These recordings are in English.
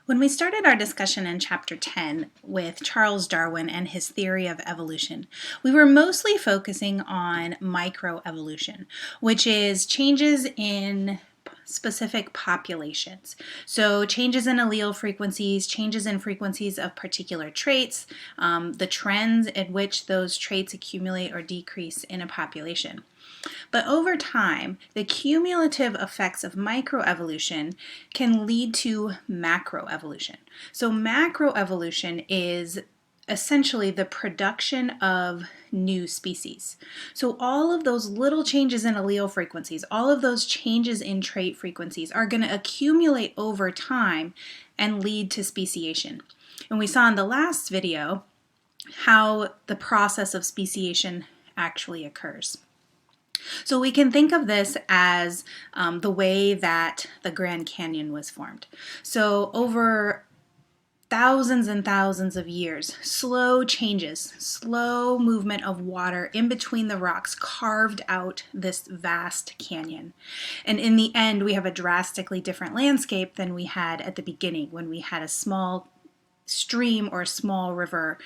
When we started our discussion in Chapter 10 with Charles Darwin and his theory of evolution, we were mostly focusing on microevolution, which is changes in specific populations. So changes in allele frequencies, changes in frequencies of particular traits, the trends at which those traits accumulate or decrease in a population. But over time, the cumulative effects of microevolution can lead to macroevolution. So macroevolution is essentially the production of new species. So all of those little changes in allele frequencies, all of those changes in trait frequencies are going to accumulate over time and lead to speciation. And we saw in the last video how the process of speciation actually occurs. So we can think of this as the way that the Grand Canyon was formed. So over thousands and thousands of years, slow changes, slow movement of water in between the rocks carved out this vast canyon. And in the end, we have a drastically different landscape than we had at the beginning when we had a small stream or a small river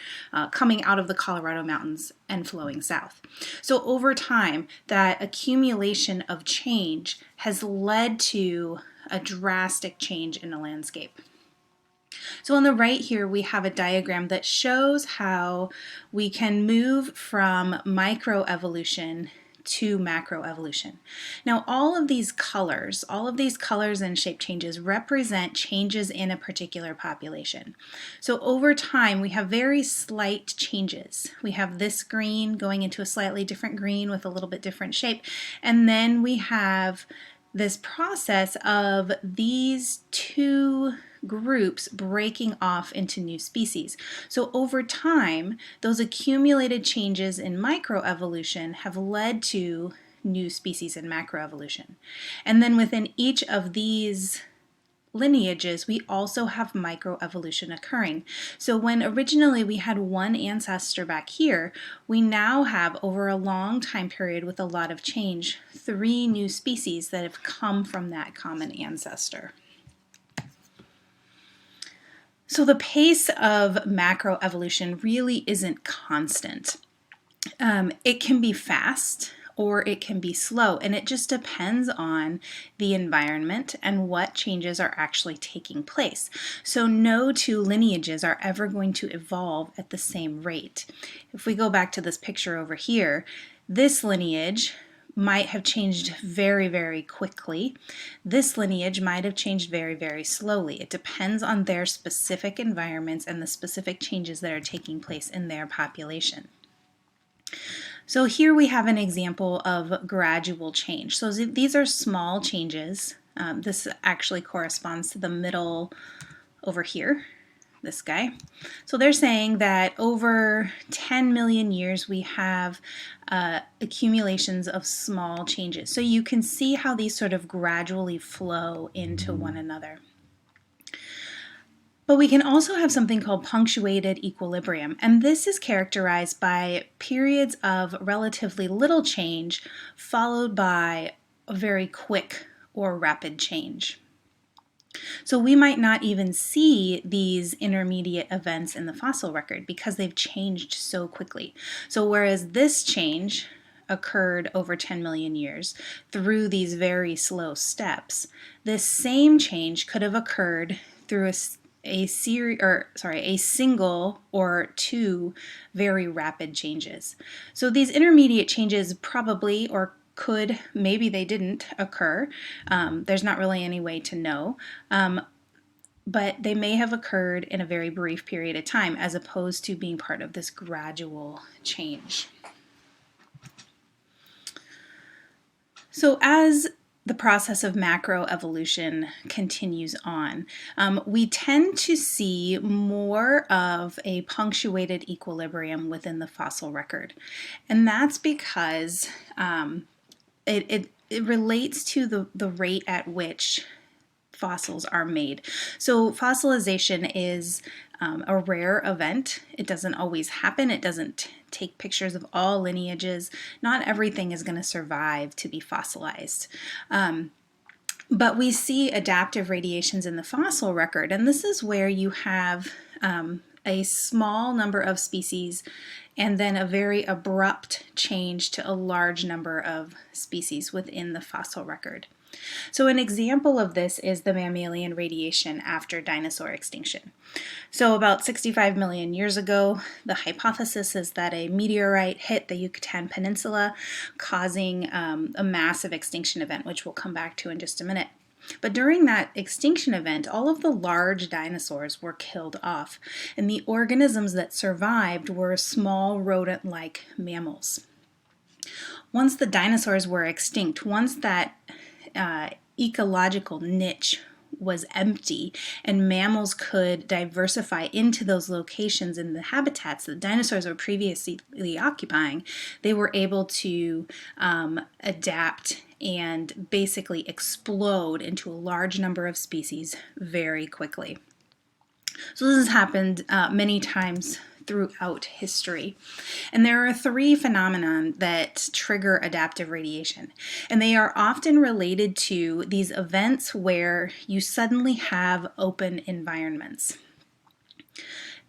coming out of the Colorado mountains and flowing south. So over time, that accumulation of change has led to a drastic change in the landscape. So on the right here, we have a diagram that shows how we can move from microevolution to macroevolution. Now all of these colors and shape changes represent changes in a particular population. So over time we have very slight changes. We have this green going into a slightly different green with a little bit different shape, and then we have this process of these two groups breaking off into new species. So over time, those accumulated changes in microevolution have led to new species in macroevolution. And then within each of these lineages, we also have microevolution occurring. So when originally we had one ancestor back here, we now have, over a long time period with a lot of change, 3 new species that have come from that common ancestor. So the pace of macroevolution really isn't constant. It can be fast or it can be slow, and it just depends on the environment and what changes are actually taking place. So no two lineages are ever going to evolve at the same rate. If we go back to this picture over here, this lineage might have changed very, very quickly. This lineage might have changed very, very slowly. It depends on their specific environments and the specific changes that are taking place in their population. So here we have an example of gradual change. So these are small changes. This actually corresponds to the middle over here, this guy. So they're saying that over 10 million years we have accumulations of small changes. So you can see how these sort of gradually flow into one another. But we can also have something called punctuated equilibrium, and this is characterized by periods of relatively little change followed by a very quick or rapid change. So we might not even see these intermediate events in the fossil record because they've changed so quickly. So whereas this change occurred over 10 million years through these very slow steps, this same change could have occurred through a single or 2 very rapid changes. So these intermediate changes probably, or could, maybe they didn't occur. There's not really any way to know. But they may have occurred in a very brief period of time as opposed to being part of this gradual change. So as the process of macroevolution continues on, we tend to see more of a punctuated equilibrium within the fossil record. And that's because it relates to the rate at which fossils are made. So fossilization is a rare event. It doesn't always happen. It doesn't take pictures of all lineages. Not everything is going to survive to be fossilized. But we see adaptive radiations in the fossil record, and this is where you have a small number of species and then a very abrupt change to a large number of species within the fossil record. So an example of this is the mammalian radiation after dinosaur extinction. So about 65 million years ago, the hypothesis is that a meteorite hit the Yucatan Peninsula, causing a massive extinction event, which we'll come back to in just a minute. But during that extinction event, all of the large dinosaurs were killed off, and the organisms that survived were small rodent-like mammals. Once the dinosaurs were extinct, once that ecological niche was empty and mammals could diversify into those locations in the habitats that dinosaurs were previously occupying, they were able to adapt and basically explode into a large number of species very quickly. So this has happened many times throughout history. And there are three phenomena that trigger adaptive radiation. And they are often related to these events where you suddenly have open environments.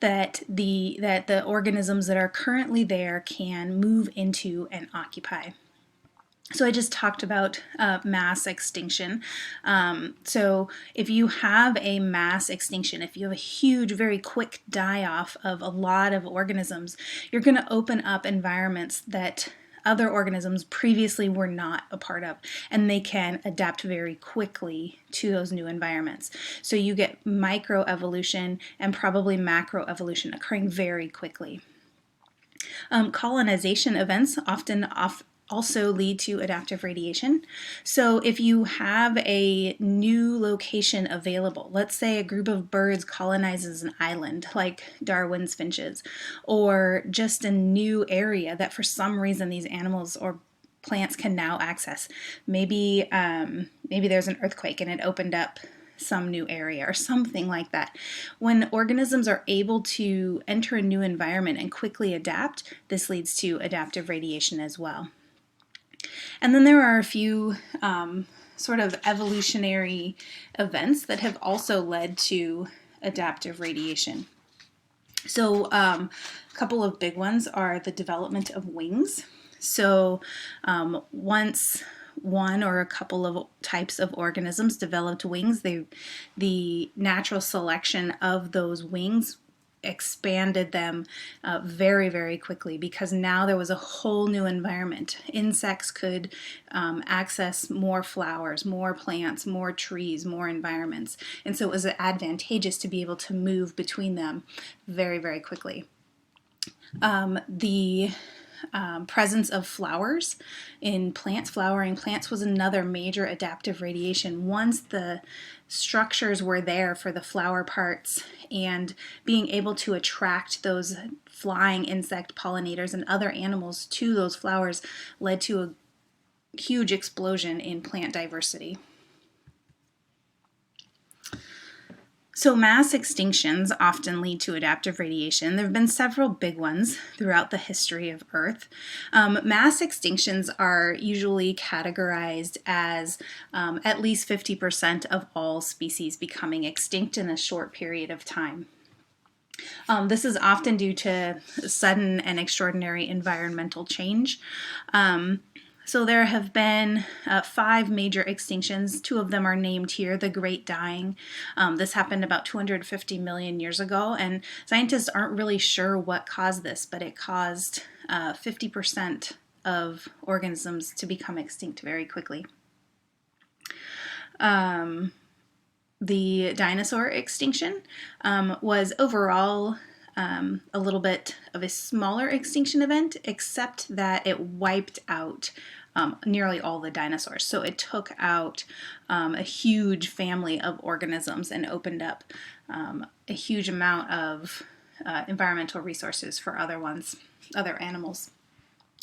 That the organisms that are currently there can move into and occupy. So I just talked about mass extinction. So if you have a mass extinction, if you have a huge, very quick die-off of a lot of organisms, you're going to open up environments that other organisms previously were not a part of, and they can adapt very quickly to those new environments. So you get microevolution and probably macroevolution occurring very quickly. Colonization events often also lead to adaptive radiation. So if you have a new location available, let's say a group of birds colonizes an island like Darwin's finches, or just a new area that for some reason these animals or plants can now access. Maybe there's an earthquake and it opened up some new area or something like that. When organisms are able to enter a new environment and quickly adapt, this leads to adaptive radiation as well. And then there are a few sort of evolutionary events that have also led to adaptive radiation. So a couple of big ones are the development of wings. So once one or a couple of types of organisms developed wings, the natural selection of those wings expanded them very, very quickly, because now there was a whole new environment. Insects could access more flowers, more plants, more trees, more environments. And so it was advantageous to be able to move between them very, very quickly. The presence of flowers in plants, flowering plants, was another major adaptive radiation. Once the structures were there for the flower parts and being able to attract those flying insect pollinators and other animals to those flowers led to a huge explosion in plant diversity. So mass extinctions often lead to adaptive radiation. There have been several big ones throughout the history of Earth. Mass extinctions are usually categorized as at least 50% of all species becoming extinct in a short period of time. This is often due to sudden and extraordinary environmental change. So there have been 5 major extinctions. 2 of them are named here, the Great Dying. This happened about 250 million years ago, and scientists aren't really sure what caused this, but it caused 50% of organisms to become extinct very quickly. The dinosaur extinction was overall a little bit of a smaller extinction event, except that it wiped out nearly all the dinosaurs. So it took out a huge family of organisms and opened up a huge amount of environmental resources for other animals.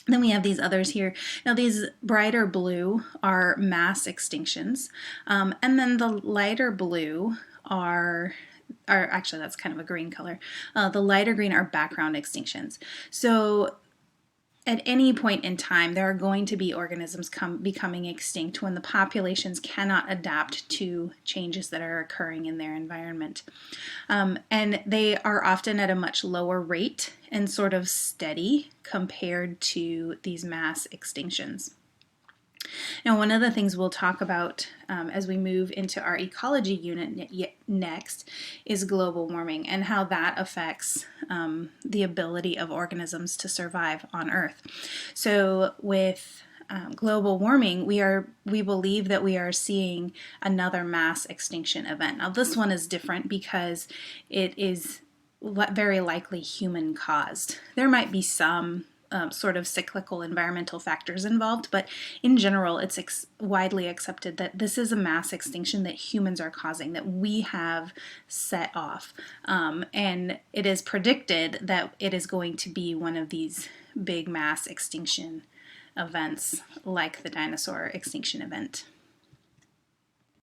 Then we have these others here. Now these brighter blue are mass extinctions, and then the lighter blue are actually, that's kind of a green color. The lighter green are background extinctions. So at any point in time, there are going to be organisms becoming extinct when the populations cannot adapt to changes that are occurring in their environment. And they are often at a much lower rate and sort of steady compared to these mass extinctions. Now, one of the things we'll talk about as we move into our ecology unit next is global warming and how that affects the ability of organisms to survive on Earth. So with global warming, we believe that we are seeing another mass extinction event. Now, this one is different because it is very likely human caused. There might be some sort of cyclical environmental factors involved, but in general, it's widely accepted that this is a mass extinction that humans are causing, that we have set off. And it is predicted that it is going to be one of these big mass extinction events like the dinosaur extinction event.